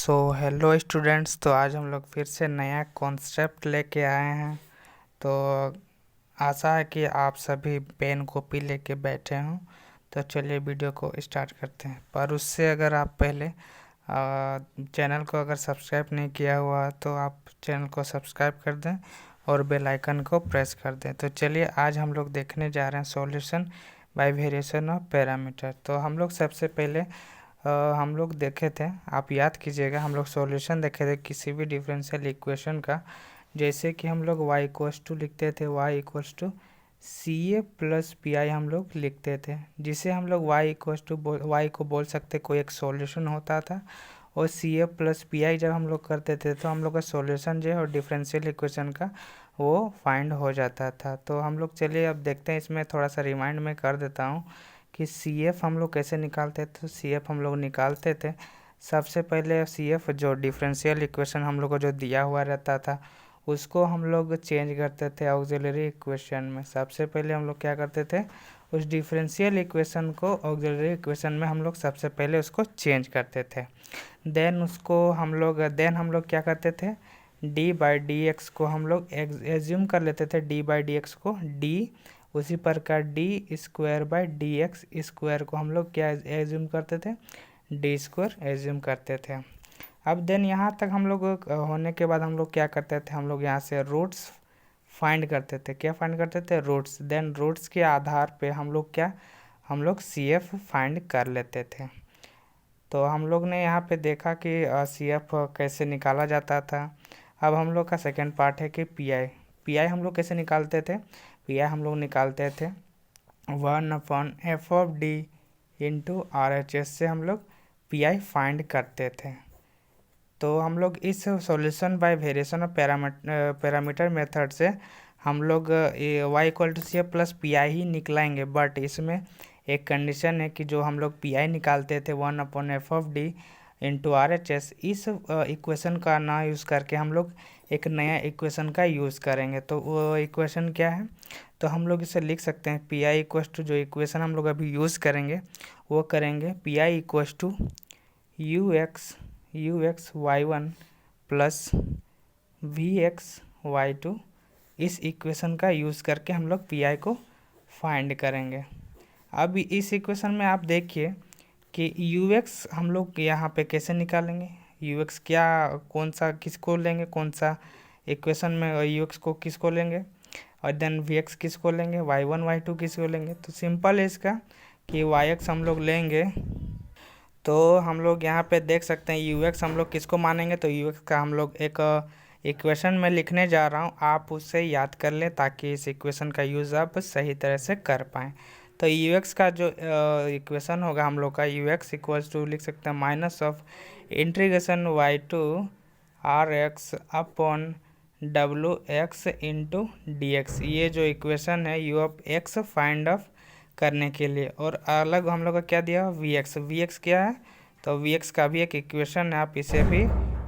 Hello students. तो आज हम लोग फिर से नया कॉन्सेप्ट लेके आए हैं। तो आशा है कि आप सभी पेन कॉपी लेके बैठे हों। तो चलिए वीडियो को स्टार्ट करते हैं। पर उससे अगर आप पहले चैनल को अगर सब्सक्राइब नहीं किया हुआ तो आप चैनल को सब्सक्राइब कर दें और बेल आइकन को प्रेस कर दें। तो चलिए आज हम लोग देखने जा रहे हैं solution by variation of parameter. तो हम लोग सबसे पहले हम लोग देखे थे, आप याद कीजिएगा, हम लोग सॉल्यूशन देखे थे किसी भी डिफरेंशियल इक्वेशन का। जैसे कि हम लोग y इक्वल्स टू लिखते थे, y equals to C A plus P I हम लोग लिखते थे, जिसे हम लोग y इक्वल्स टू वाई को बोल सकते कोई एक सॉल्यूशन होता था। और सी ए प्लस पी आई जब हम लोग करते थे तो हम लोग का सॉल्यूशन जो है और डिफरेंशियल इक्वेशन का वो फाइंड हो जाता था। तो हम लोग चलिए अब देखते हैं, इसमें थोड़ा सा रिमाइंड में कर देता हूँ कि सी एफ हम लोग कैसे निकालते थे। तो सी एफ हम लोग निकालते थे सबसे पहले, सी एफ जो डिफरेंशियल इक्वेशन हम लोग को जो दिया हुआ रहता था उसको हम लोग चेंज करते थे ऑक्सिलरी इक्वेशन में। सबसे पहले हम लोग क्या करते थे, उस डिफरेंशियल इक्वेशन को ऑक्सिलरी इक्वेशन में हम लोग सबसे पहले उसको चेंज करते थे। देन हम लोग क्या करते थे, डी बाई डी एक्स को हम लोग एज्यूम कर लेते थे, डी बाई डी एक्स को डी। उसी प्रकार D square by D x square को हम लोग क्या एज्यूम करते थे, डी स्क्वायर एज्यूम करते थे। अब देन यहाँ तक हम लोग होने के बाद हम लोग क्या करते थे, हम लोग यहाँ से रूट्स फाइंड करते थे। क्या फाइंड करते थे, रूट्स। देन रूट्स के आधार पे हम लोग सी एफ फाइंड कर लेते थे। तो हम लोग ने यहाँ पे देखा कि सी एफ कैसे निकाला जाता था। अब हम लोग का सेकेंड पार्ट है कि पी आई हम लोग कैसे निकालते थे। पी आई हम लोग निकालते थे 1/f(d) into R H S से हम लोग पी आई फाइंड करते थे। तो हम लोग इस solution by variation of parameter method से हम लोग y equal to C F plus P I ही निकलाएंगे। बट इसमें एक कंडीशन है कि जो हम लोग पी आई निकालते थे 1/f(d) into R H S, इस इक्वेशन का ना यूज़ करके हम लोग एक नया इक्वेशन का यूज़ करेंगे। तो वो इक्वेशन क्या है, तो हम लोग इसे लिख सकते हैं पी आई इक्वस टू, जो इक्वेशन हम लोग अभी यूज़ करेंगे वो करेंगे P I equals to you x Y one plus we x Y two. इस इक्वेशन का यूज़ करके हम लोग पी आई को फाइंड करेंगे। अब इस इक्वेशन में आप देखिए कि यू एक्स हम लोग यहाँ पे कैसे निकालेंगे। यू एक्स किसको लेंगे, कौन सा इक्वेशन में यू एक्स को किसको लेंगे, और देन वी एक्स किसको लेंगे, वाई वन वाई टू किसको लेंगे। तो सिंपल है इसका कि वाई एक्स हम लोग लेंगे। तो हम लोग यहाँ पे देख सकते हैं यू एक्स हम लोग किसको मानेंगे। तो यू एक्स का हम लोग एक इक्वेशन में लिखने जा रहा हूँ, आप उससे याद कर लें ताकि इस इक्वेशन का यूज़ आप सही तरह से कर पाएँ। तो यू एक्स का जो इक्वेशन होगा हम लोग का, यू एक्स इक्वल्स टू लिख सकते हैं minus of integration Y two are x upon W x into D X. ये जो इक्वेशन है U of X find of करने के लिए। और अलग हम लोग का क्या दिया, वी एक्स क्या है, तो वी एक्स का भी एक इक्वेशन है, आप इसे भी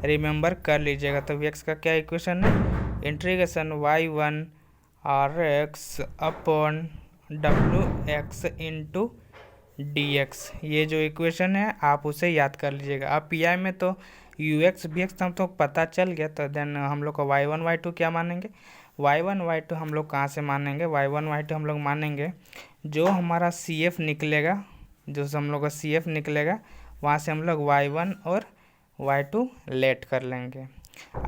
रिमेंबर कर लीजिएगा। तो वी एक्स का क्या इक्वेशन है, integration Y one are x upon W x into D X. ये जो इक्वेशन है आप उसे याद कर लीजिएगा। अब पी आई में तो यू एक्स बी एक्स हम तो पता चल गया। तो देन हम लोग का वाई वन वाई टू क्या मानेंगे, वाई वन वाई टू हम लोग कहाँ से मानेंगे, वाई वन वाई टू हम लोग मानेंगे जो हमारा सी एफ निकलेगा, जो हम लोग का सी एफ निकलेगा वहाँ से हम लोग वाई वन और वाई टू लेट कर लेंगे।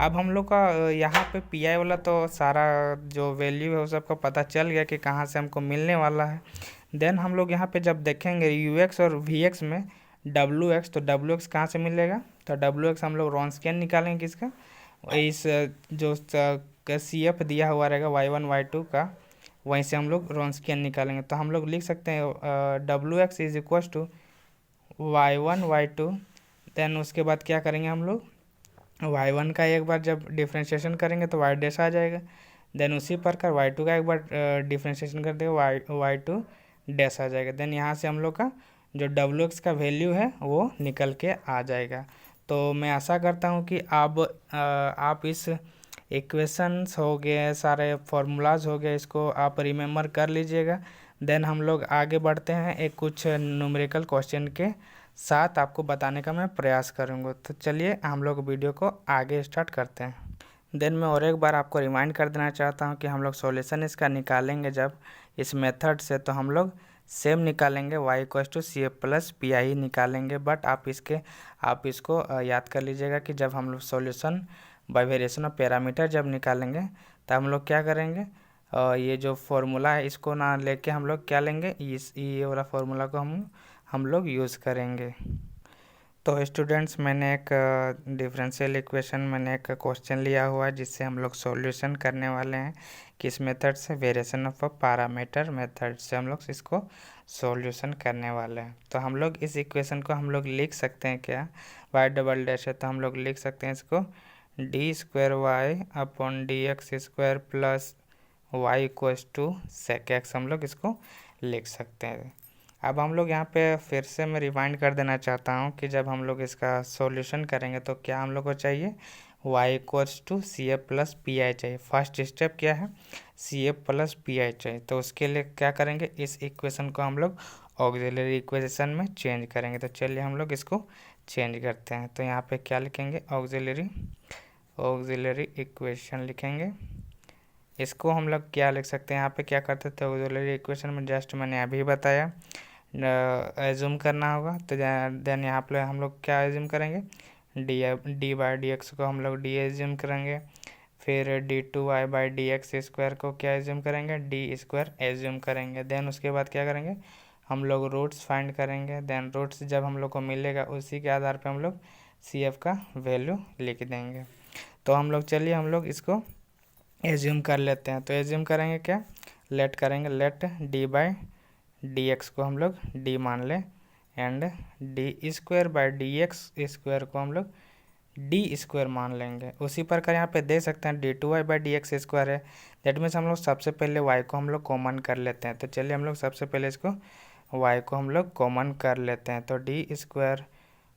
अब हम लोग का यहाँ पे पी आई वाला तो सारा जो वैल्यू है वो सबका पता चल गया कि कहाँ से हमको मिलने वाला है। देन हम लोग यहाँ पे जब देखेंगे यू एक्स और वी एक्स में डब्लू एक्स, तो डब्लू एक्स कहाँ से मिलेगा, तो डब्लू एक्स हम लोग रॉन्स्कियन निकालेंगे किसका, इस जो सी एफ दिया हुआ रहेगा वाई वन वाई टू का, वहीं से हम लोग रॉन्स्कियन निकालेंगे। तो हम लोग लिख सकते हैं W X is equal to Y one Y two. Then उसके बाद क्या करेंगे हम लोग, वाई वन का एक बार जब डिफ्रेंशिएशन करेंगे तो वाई डैश आ जाएगा। देन उसी प्रकार वाई टू का एक बार डिफ्रेंशिएशन कर देगा, वाई टू डैश आ जाएगा। देन यहाँ से हम लोग का जो डब्ल्यू एक्स का वैल्यू है वो निकल के आ जाएगा। तो मैं आशा करता हूँ कि आप इस इक्वेशंस हो गए, सारे फार्मूलाज हो गए, इसको आप रिमेम्बर कर लीजिएगा। देन हम लोग आगे बढ़ते हैं एक कुछ न्यूमेरिकल क्वेश्चन के साथ आपको बताने का मैं प्रयास करूँगा। तो चलिए हम लोग वीडियो को आगे स्टार्ट करते हैं। देन मैं और एक बार आपको रिमाइंड कर देना चाहता हूँ कि हम लोग सॉल्यूशन इसका निकालेंगे जब इस मेथड से, तो हम लोग सेम निकालेंगे, y equals to C F plus P I निकालेंगे। बट आप इसको याद कर लीजिएगा कि जब हम लोग solution by variation of parameter जब निकालेंगे तो हम लोग क्या करेंगे, ये जो फॉर्मूला है इसको ना लेके हम लोग क्या लेंगे, ये वाला फॉर्मूला को हम लोग यूज़ करेंगे। तो स्टूडेंट्स, मैंने एक डिफरेंशियल इक्वेशन मैंने एक क्वेश्चन लिया हुआ है जिससे हम लोग सॉल्यूशन करने वाले हैं। किस मेथड से, variation of a parameter method से हम लोग इसको सॉल्यूशन करने वाले हैं। तो हम लोग इस इक्वेशन को हम लोग लिख सकते हैं क्या, वाई डबल डैश है तो हम लोग लिख सकते हैं इसको D square Y upon D x square plus Y equals to sec X हम लोग इसको लिख सकते हैं। अब हम लोग यहाँ पे फिर से मैं रिमाइंड कर देना चाहता हूँ कि जब हम लोग इसका सॉल्यूशन करेंगे तो क्या हम लोग को चाहिए, y equals to C F plus P I चाहिए। फर्स्ट स्टेप क्या है, C F plus P I चाहिए। तो उसके लिए क्या करेंगे, इस इक्वेशन को हम लोग ऑक्सिलरी इक्वेशन में चेंज करेंगे। तो चलिए हम लोग इसको चेंज करते हैं। तो यहाँ पे क्या लिखेंगे, ऑक्सिलरी इक्वेशन लिखेंगे। इसको हम लोग क्या लिख सकते हैं, यहाँ पे क्या करते थे ऑक्सिलरी इक्वेशन में, जस्ट मैंने अभी बताया एज्यूम करना होगा। तो देन यहाँ पे हम लोग क्या एज्यूम करेंगे, डी बाई डी एक्स को हम लोग डी एज्यूम करेंगे। फिर D two Y by D x square को क्या एज्यूम करेंगे, डी स्क्वायर एज्यूम करेंगे। देन उसके बाद क्या करेंगे, हम लोग रूट्स फाइंड करेंगे। देन रूट्स जब हम लोग को मिलेगा उसी के आधार पर हम लोग सी एफ का वैल्यू लिख देंगे। तो हम लोग चलिए हम लोग इसको एज्यूम कर लेते हैं। तो एज्यूम करेंगे क्या, let d by D x को हम लोग डी मान लें and d square by D x square को हम लोग डी स्क्वायर मान लेंगे। उसी प्रकार यहाँ पे दे सकते हैं d two Y by D x square है। दैट मीन्स हम लोग सबसे पहले वाई को हम लोग कॉमन कर लेते हैं। तो चलिए हम लोग सबसे पहले इसको वाई को हम लोग कॉमन कर लेते हैं। तो डी स्क्वायर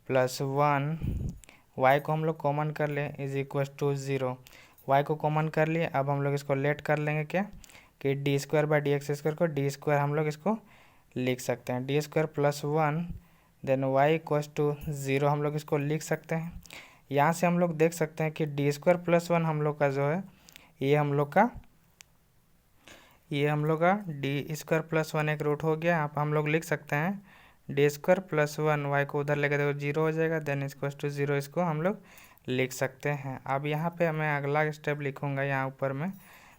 प्लस 1 वाई को हम लोग कॉमन कर लें इज इक्वल टू 0। वाई को कॉमन कर लिए। अब हम लोग इसको लेट कर लेंगे क्या, कि d square by D x square को डी स्क्वायर हम लोग इसको लिख सकते हैं, d square plus 1 then y equal to 0 हम लोग इसको लिख सकते हैं। यहाँ से हम लोग देख सकते हैं कि डी स्क्वायर प्लस 1 हम लोग का जो है ये हम लोग का डी स्क्वायर प्लस 1 एक रूट हो गया। यहाँ पर हम लोग लिख सकते हैं डी स्क्वायर प्लस 1, वाई को उधर लेकर देखो 0 हो जाएगा, देन इक्वल टू 0 इसको हम लोग लिख सकते हैं। अब यहाँ पे मैं अगला स्टेप लिखूँगा यहाँ ऊपर में,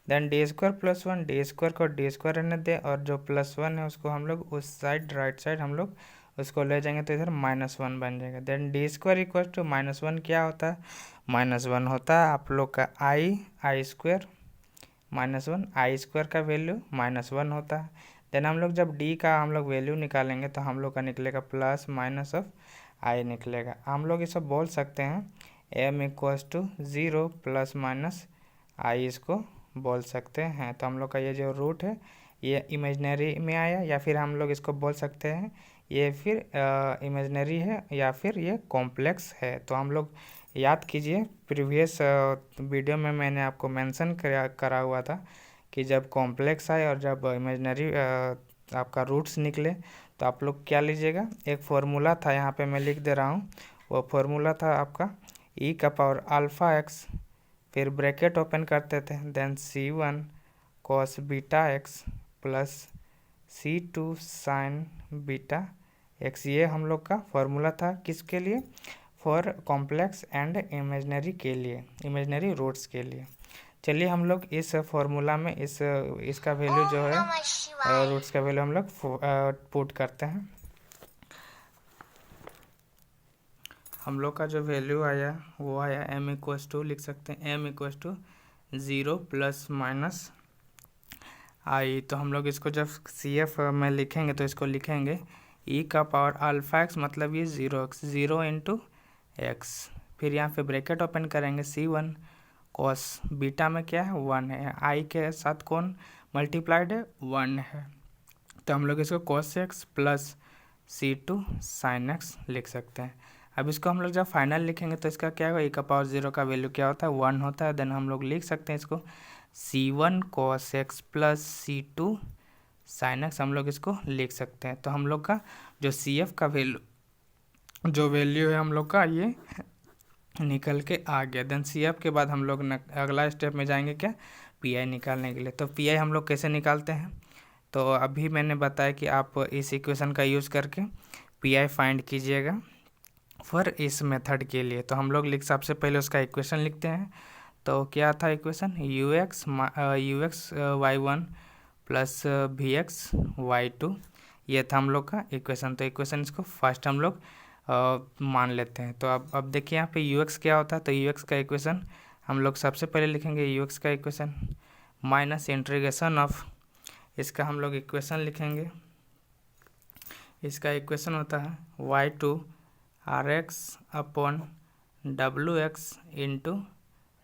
then d square plus 1, d square को डी स्क्वायर रहने दे और जो प्लस 1 है उसको हम लोग उस साइड राइट साइड हम लोग उसको ले जाएंगे तो इधर -1 बन जाएगा। Then d square equal to -1 क्या होता है, -1 होता है आप लोग का आई स्क्वायर, -1 आई स्क्वायर का वैल्यू -1 होता है। देन हम लोग जब डी का हम लोग वैल्यू निकालेंगे तो हम लोग का निकलेगा प्लस माइनस ऑफ आई निकलेगा। हम लोग इसे बोल सकते हैं M equals to 0 plus minus I इसको बोल सकते हैं। तो हम लोग का ये जो रूट है ये इमेजनरी में आया, या फिर हम लोग इसको बोल सकते हैं ये फिर इमेजनरी है या फिर ये कॉम्प्लेक्स है। तो हम लोग याद कीजिए प्रीवियस वीडियो में मैंने आपको मेंशन करा हुआ था कि जब कॉम्प्लेक्स आए और जब इमेजनरी आपका रूट्स निकले तो आप लोग क्या लीजिएगा, एक फार्मूला था यहाँ पे मैं लिख दे रहा हूँ। वो फार्मूला था आपका ई का पावर अल्फ़ा एक्स, फिर ब्रैकेट ओपन करते थे, then C1 cos beta x plus C2 sin beta x. ये हम लोग का फॉर्मूला था किसके लिए, फॉर कॉम्प्लेक्स एंड इमेजनरी के लिए, इमेजनरी रूट्स के लिए। चलिए हम लोग इस फॉर्मूला में इसका वैल्यू जो है रूट्स का वैल्यू हम लोग पुट करते हैं। हम लोग का जो वैल्यू आया वो आया m इक्वल्स टू, लिख सकते हैं m equals to 0 plus minus I. तो हम लोग इसको जब CF में लिखेंगे तो इसको लिखेंगे e का पावर अल्फ़ा एक्स, मतलब ये 0x 0 इंटू एक्स। फिर यहाँ पे ब्रैकेट ओपन करेंगे C1 cos बीटा में क्या है 1 है, i के साथ कौन मल्टीप्लाइड है 1 है। तो हम लोग इसको cos x plus C2 sin x लिख सकते हैं। अब इसको हम लोग जब फाइनल लिखेंगे तो इसका क्या होगा, e का पावर 0 का वैल्यू क्या होता है 1 होता है। देन हम लोग लिख सकते हैं इसको C1 cos x plus C2 sin x हम लोग इसको लिख सकते हैं। तो हम लोग का जो CF का वैल्यू जो वैल्यू है हम लोग का ये निकल के आ गया। देन सी एफ के बाद हम लोग अगला स्टेप में जाएंगे क्या, पी आई निकालने के लिए। तो पी आई हम लोग कैसे निकालते हैं, तो अभी मैंने बताया कि आप इस इक्वेशन का यूज़ करके पी आई फाइंड कीजिएगा फॉर इस मेथड के लिए। तो हम लोग सबसे पहले उसका इक्वेशन लिखते हैं। तो क्या था equation, u x Y one plus we x Y two, ये था हम लोग का इक्वेशन। तो इक्वेशन इसको फर्स्ट हम लोग मान लेते हैं। तो अब देखिए यहाँ पे यू एक्स क्या होता है। तो यू एक्स का इक्वेशन हम लोग सबसे पहले लिखेंगे, यू एक्स का इक्वेशन माइनस इंटीग्रेशन ऑफ, इसका हम लोग इक्वेशन लिखेंगे। इसका इक्वेशन होता है y two are x upon W x into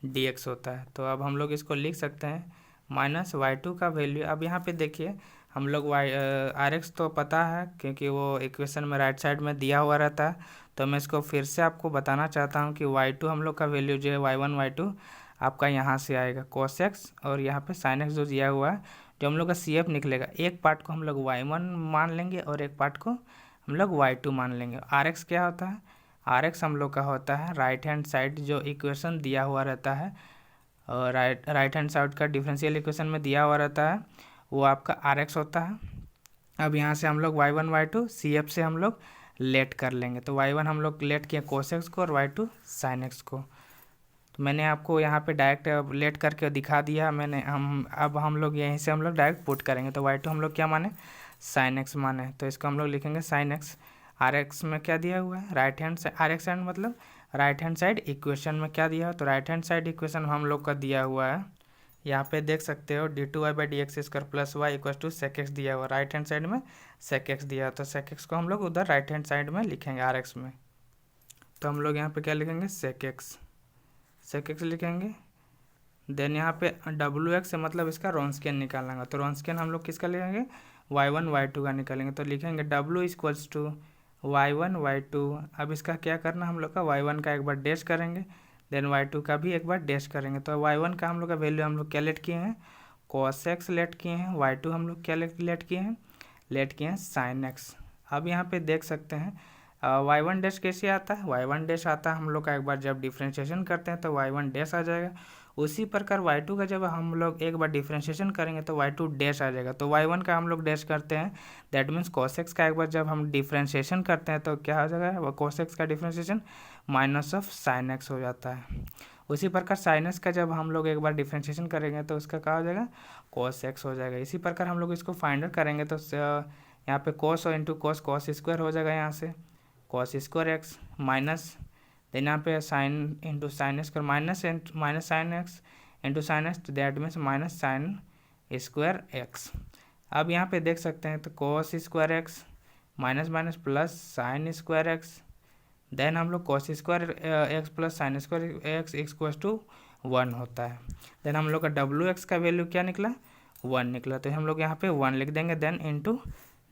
D x होता है। तो अब हम लोग इसको लिख सकते हैं माइनस वाई टू का वैल्यू। अब यहाँ पे देखिए हम लोग वाई आर एक्स तो पता है क्योंकि वो इक्वेशन में राइट साइड में दिया हुआ रहता है। तो मैं इसको फिर से आपको बताना चाहता हूँ कि वाई टू हम लोग का वैल्यू जो है वाई वन वाई टू आपका यहाँ से आएगा कॉस एक्स, और यहाँ पे साइन एक्स जो दिया हुआ है, जो हम लोग का सी एफ निकलेगा, एक पार्ट को हम लोग वाई वन मान लेंगे और एक पार्ट को हम लोग वाई टू मान लेंगे। आर एक्स क्या होता है, आर एक्स हम लोग का होता है राइट हैंड साइड जो इक्वेशन दिया हुआ रहता है, और राइट हैंड साइड का डिफरेंशियल इक्वेशन में दिया हुआ रहता है, वो आपका आर एक्स होता है। अब यहाँ से हम लोग वाई वन वाई टू सी एफ से हम लोग लेट कर लेंगे। तो वाई वन हम लोग लेट किए कोस एक्स को और वाई टू साइन एक्स को। तो मैंने आपको यहाँ पे डायरेक्ट लेट करके दिखा दिया मैंने। अब हम लोग यहीं से हम लोग डायरेक्ट पुट करेंगे। तो वाई टू हम लोग क्या माने, साइन एक्स माने। तो इसको हम लोग लिखेंगे साइन एक्स। आर एक्स में क्या दिया हुआ है, right hand side, r x hand मतलब राइट हैंड साइड इक्वेशन में क्या दिया है, तो राइट हैंड साइड इक्वेशन हम लोग का दिया हुआ है, यहाँ पे देख सकते हो d two Y by D x square plus y equal to sec x दिया हुआ, राइट हैंड साइड में सेक एक्स दिया। तो सेक एक्स को हम लोग उधर राइट हैंड साइड में लिखेंगे आर एक्स में। तो हम लोग यहाँ पे क्या लिखेंगे, सेक एक्स, सेक एक्स लिखेंगे। देन यहाँ पे डब्ल्यू एक्स मतलब इसका रॉन्स्कियन निकालना है। तो रॉन्स्कियन हम लोग किसका लिखेंगे, वाई वन वाई टू का निकालेंगे। तो लिखेंगे डब्ल्यू equals to Y one Y two. अब इसका क्या करना हम लोग का, वाई वन का एक बार डैश करेंगे, देन वाई टू का भी एक बार डैश करेंगे। तो वाई वन का हम लोग का वैल्यू हम लोग क्या लेट किए हैं, कॉस एक्स लेट किए हैं। वाई टू हम लोग क्या लेट किए हैं, लेट किए हैं साइन एक्स। अब यहाँ पे देख सकते हैं वाई वन डैश कैसे आता है, वाई वन डैश आता है हम लोग का एक बार जब डिफ्रेंशिएशन करते हैं तो वाई वन डैश आ जाएगा। उसी प्रकार वाई टू का जब हम लोग एक बार डिफ्रेंशिएशन करेंगे तो वाई टू डैश आ जाएगा। तो वाई वन का हम लोग डैश करते हैं, दैट मीन्स कॉस एक्स का एक बार जब हम डिफ्रेंशिएशन करते हैं तो क्या हो जाएगा, वो कॉस एक्स का differentiation minus of sine x हो जाता है। उसी प्रकार साइन एक्स का जब हम लोग एक बार डिफ्रेंशिएशन करेंगे तो उसका क्या हो जाएगा, कॉस एक्स हो जाएगा। इसी प्रकार हम लोग इसको फाइंड आउट करेंगे तो यहाँ पे कॉस और इंटू कॉस, कॉस स्क्वायर हो जाएगा यहाँ से cos square x minus, then यहाँ पे sine into sine square minus sine x into sine x, that means minus sine square x. अब यहाँ पे देख सकते हैं तो cos square x minus minus plus sine square x, then हम लोग cos square x plus sine square x equals to 1 होता है। देन हम लोग का डब्ल्यू एक्स का वैल्यू क्या निकला, 1 निकला। तो हम लोग यहाँ पे 1 लिख देंगे, देन इंटू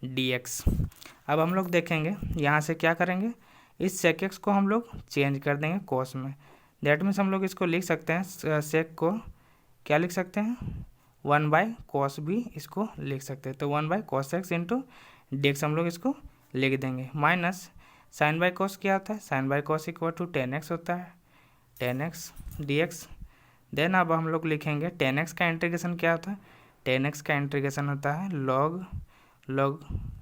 डी एक्स। अब हम लोग देखेंगे यहाँ से क्या करेंगे, इस सेक एक्स को हम लोग चेंज कर देंगे कॉस में। दैट मीन्स हम लोग इसको लिख सकते हैं, सेक को क्या लिख सकते हैं, 1 बाय कॉस भी इसको लिख सकते हैं। तो 1 by cos x into D x हम लोग इसको लिख देंगे, माइनस साइन बाय कॉस क्या होता है, sine by cos equal to 10x होता है, 10x डी एक्स। देन अब हम लोग लिखेंगे 10x का इंटीग्रेशन क्या होता है, 10x का इंटीग्रेशन होता है log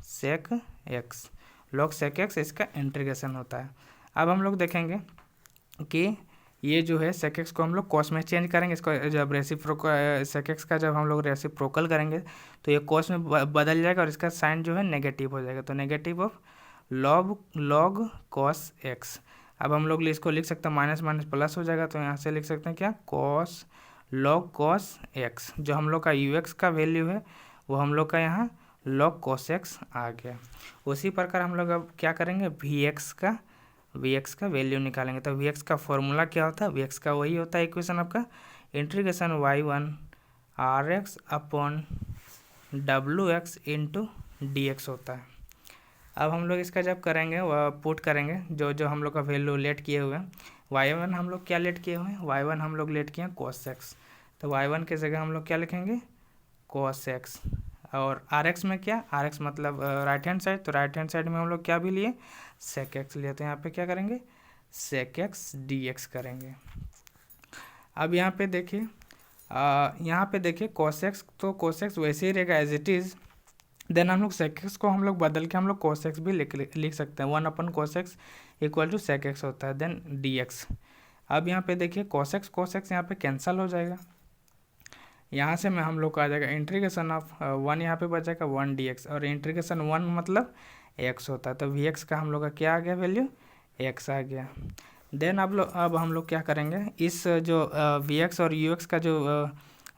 sec x, log sec x इसका इंटीग्रेशन होता है। अब हम लोग देखेंगे कि ये जो है सेक एक्स को हम लोग कॉस में चेंज करेंगे। इसको जब सेक एक्स का जब हम लोग रेसिप्रोकल करेंगे तो ये कॉस में बदल जाएगा और इसका साइन जो है नेगेटिव हो जाएगा। तो negative of log cos x. अब हम लोग इसको लिख सकते हैं माइनस माइनस प्लस हो जाएगा, तो यहाँ से लिख सकते हैं क्या, कॉस log कॉस एक्स। जो हम लोग का यू एक्स का वैल्यू है वो हम लोग का यहाँ log कॉस एक्स आ गया। उसी प्रकार हम लोग अब क्या करेंगे, वी एक्स का वैल्यू निकालेंगे। तो वी एक्स का फॉर्मूला क्या होता है, वी एक्स का वही होता है इक्वेशन आपका integration Y one are x upon डब्ल्यू एक्स इंटू डी एक्स होता है। अब हम लोग इसका जब करेंगे वह पुट करेंगे जो जो हम लोग का वैल्यू लेट किए हुए हैं, वाई वन हम लोग क्या लेट किए हुए हैं, वाई वन हम लोग लेट किए हैं कॉस एक्स। तो वाई वन की जगह हम लोग क्या लिखेंगे, कॉस एक्स और आर एक्स में क्या, आर एक्स मतलब राइट हैंड साइड, तो राइट हैंड साइड में हम लोग क्या भी लिए, सेक एक्स लिए, तो यहाँ पे क्या करेंगे, सेक एक्स डी एक्स करेंगे। अब यहाँ पे देखिए यहाँ पे देखिए cos x, तो cos x वैसे ही रहेगा एज इट इज़। देन हम लोग sec x को हम लोग बदल के हम लोग cos x भी लिख सकते हैं, 1/cos x equal to sec x होता है, देन dx। अब यहाँ पे देखिए cos x यहाँ पे कैंसल हो जाएगा, यहाँ से में हम लोग का आ जाएगा इंटीग्रेशन ऑफ 1 यहाँ पे बचेगा 1 dx, और इंटीग्रेशन 1 मतलब x होता है, तो vx का हम लोग का क्या आ गया वैल्यू, x आ गया। देन अब हम लोग क्या करेंगे, इस जो vx और ux का जो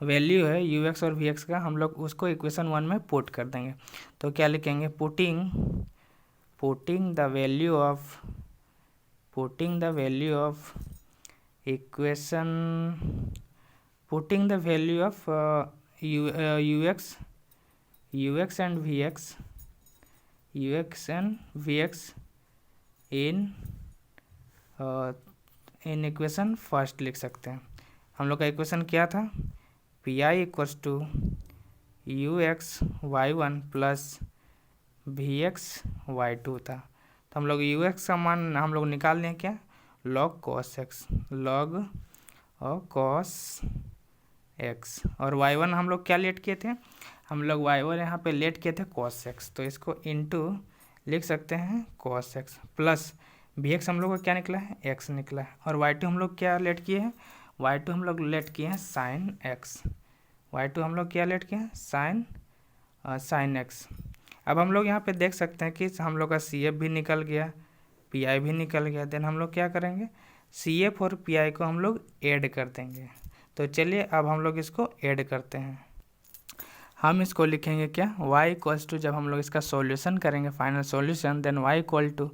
वैल्यू है ux और vx का, हम लोग उसको इक्वेशन 1 में पुट कर देंगे। तो क्या लिखेंगे, putting the value of equation, putting the value of ux and vx in equation first लिख सकते हैं। हम लोग का इक्वेशन क्या था, p i equals to you x Y one plus we x Y two था। तो हम लोग यू एक्स का मान हम लोग निकाल लें क्या, लॉग कॉस एक्स, लॉग और कॉस एक्स, और वाई वन हम लोग क्या लेट किए थे, हम लोग वाई वन यहाँ पे लेट किए थे कॉस एक्स, तो इसको इनटू लिख सकते हैं cos x, plus we x हम लोग का क्या निकला है, एक्स निकला है, और वाई टू हम लोग क्या लेट किए हैं, वाई टू हम लोग लेट किए हैं साइन एक्स, वाई टू हम लोग क्या लेट किए हैं, साइन एक्स। अब हम लोग यहाँ पे देख सकते हैं कि हम लोग का सी एफ भी निकल गया, पी आई भी निकल गया। देन हम लोग क्या करेंगे, सी एफ और पी आई को हम लोग ऐड कर देंगे। तो चलिए अब हम लोग इसको ऐड करते हैं। हम इसको लिखेंगे क्या, y इक्वल्स टू, जब हम लोग इसका सॉल्यूशन करेंगे final solution, then y equal to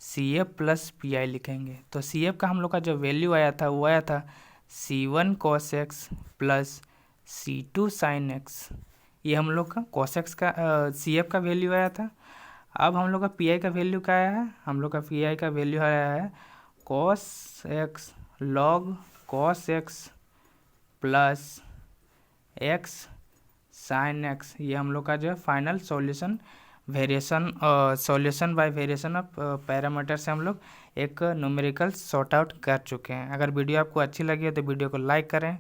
C F plus P i लिखेंगे। तो सी एफ का हम लोग का जो वैल्यू आया था वो आया था c1 cos x plus c2 sin x, ये हम लोग का cos x का सी एफ का वैल्यू आया था। अब हम लोग का पी आई का वैल्यू क्या आया है, हम लोग का पी आई का वैल्यू आया है cos x log cos x plus x sin x, ये हम लोग का जो है final solution solution by variation of parameter से हम लोग एक न्यूमेरिकल सॉर्ट आउट कर चुके हैं। अगर वीडियो आपको अच्छी लगी हो तो वीडियो को लाइक करें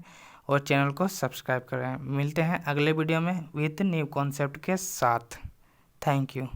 और चैनल को सब्सक्राइब करें। मिलते हैं अगले वीडियो में विथ न्यू कॉन्सेप्ट के साथ। Thank you.